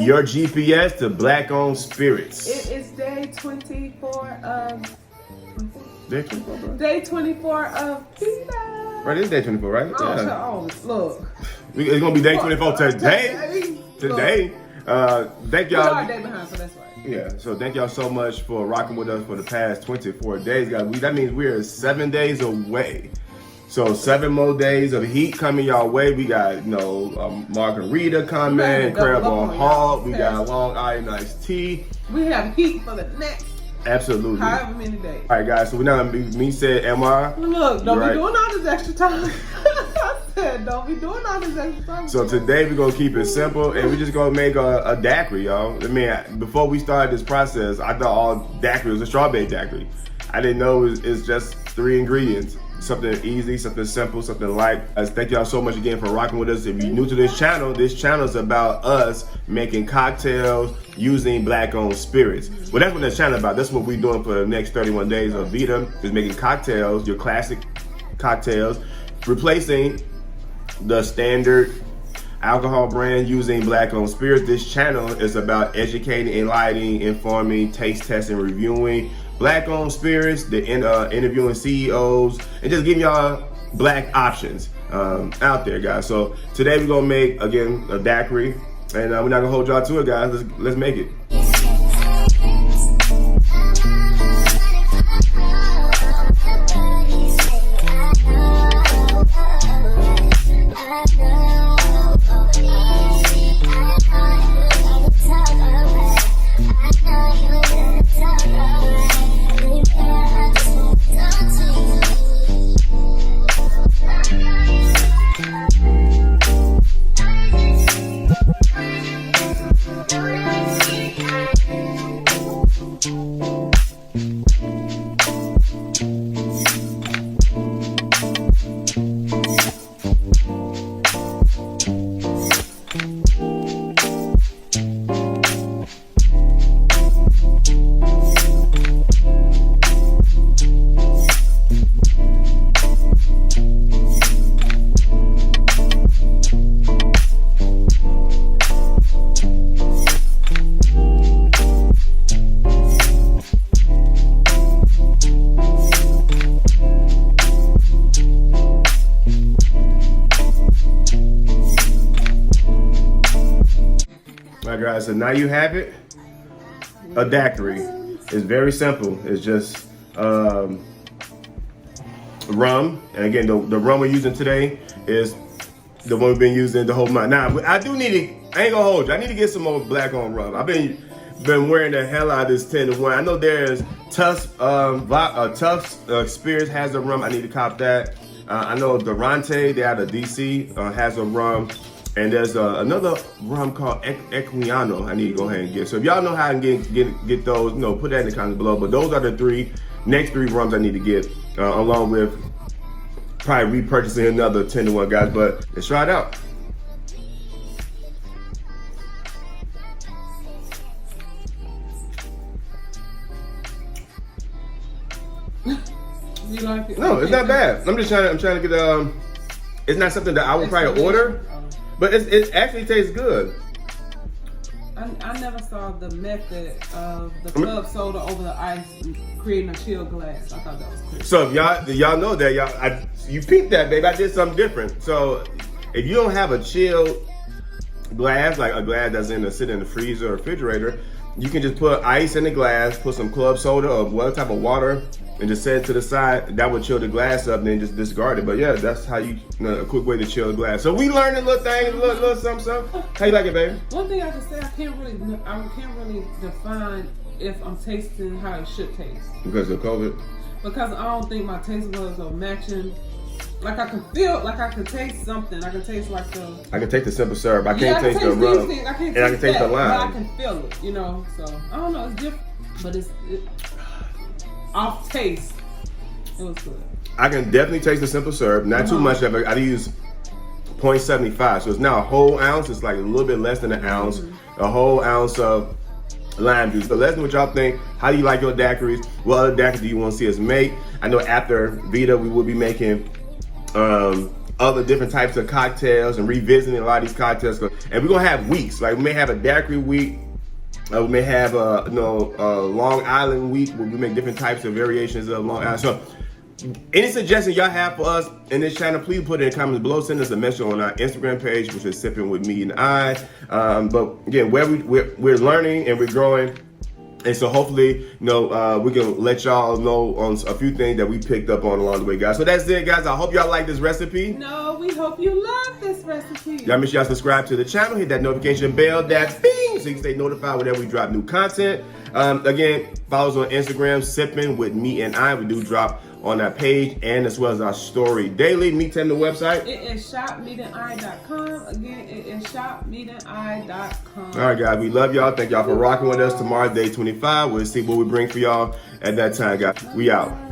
Your GPS to Black-owned spirits. It is day 24 of... Day 24, bro. Day 24 of VEDA. Right, it's day 24, right? Oh, look. It's going to be day 24 today. Today. Thank y'all. We are a day behind, so that's right. Yeah, so thank y'all so much for rocking with us for the past 24 days, guys. That means we're 7 days away. So 7 more days of heat coming y'all way. We got, margarita coming, Incredible Hulk. We got Long Island iced tea. We have heat for the next absolutely however many days. All right, guys. So we're not gonna be me said, am I? Look, don't be doing all this extra time. I said, don't be doing all this extra time. So today we're gonna keep it simple, and we're just gonna make a daiquiri, y'all. I mean, before we started this process, I thought all daiquiri was a strawberry daiquiri. I didn't know it's just 3 ingredients. Something easy, something simple, something light. Thank y'all so much again for rocking with us. If you're new to this channel is about us making cocktails using Black-owned spirits. Well, that's what this channel is about. That's what we're doing for the next 31 days of VEDA, is making cocktails, your classic cocktails, replacing the standard alcohol brand using Black-owned spirits. This channel is about educating, enlightening, informing, taste testing, reviewing Black-owned spirits, interviewing CEOs, and just giving y'all Black options out there, guys. So today we're gonna make, again, a daiquiri, and we're not gonna hold y'all to it, guys. Let's make it. Alright, guys, so now you have it. A daiquiri. It's very simple. It's just rum. And again, the rum we're using today is the one we've been using the whole month. Now, I do need to, I ain't gonna hold you, I need to get some more Black-owned rum. I've been wearing the hell out of this 10-1. I know there's Tufts Spirits has a rum. I need to cop that. I know Durante, they out of DC, has a rum. And there's another rum called Equiano I need to go ahead and get. So if y'all know how to get those, put that in the comments below. But those are the next three rums I need to get, along with probably repurchasing another 10-1, guys. But let's try it out. You like it? No, it's not bad. I'm trying to get it's not something that I would probably order. But it actually tastes good. I never saw the method of the club soda over the ice creating a chill glass. I thought that was cool. So if y'all know that, you peeped that, baby. I did something different. So if you don't have a chilled glass, like a glass that's sit in the freezer or refrigerator, you can just put ice in the glass, put some club soda or whatever type of water, and just set it to the side. That would chill the glass up and then just discard it. But yeah, that's how a quick way to chill the glass. So we learning little things, little something. How you like it, baby? One thing I can say, I can't really define if I'm tasting how it should taste. Because of COVID? Because I don't think my taste buds are matching. Like I can taste something. I can taste like I can taste the simple syrup. I can't taste the rum. I can taste the lime. But I can feel it, So I don't know. It's different, but it's off taste. It was good. I can definitely taste the simple syrup. Not too much of it. I use 0.75, so it's now a whole ounce. It's like a little bit less than an ounce. A whole ounce of lime juice. So let us know what y'all think. How do you like your daiquiris? What other daiquiris do you want to see us make? I know after VEDA we will be making other different types of cocktails and revisiting a lot of these cocktails. And we're gonna have weeks. Like we may have a daiquiri week. We may have a Long Island week where we make different types of variations of Long Island. So any suggestions y'all have for us in this channel, please put it in the comments below. Send us a message on our Instagram page, which is Sippin with Me and I. But again, we're learning and we're growing. And so hopefully, we can let y'all know on a few things that we picked up on along the way, guys. So that's it, guys. I hope y'all like this recipe. No, we hope you love this recipe. Y'all make sure y'all subscribe to the channel, hit that notification bell, that bing, so you can stay notified whenever we drop new content. Again, follow us on Instagram, Sippin with Me and I. We do drop on our page and as well as our story daily. Mete and the website. It is shopmeteandi.com. Again, it is shopmeteandi.com. All right, guys. We love y'all. Thank y'all for rocking with us. Tomorrow, day 25. We'll see what we bring for y'all at that time, guys. We out.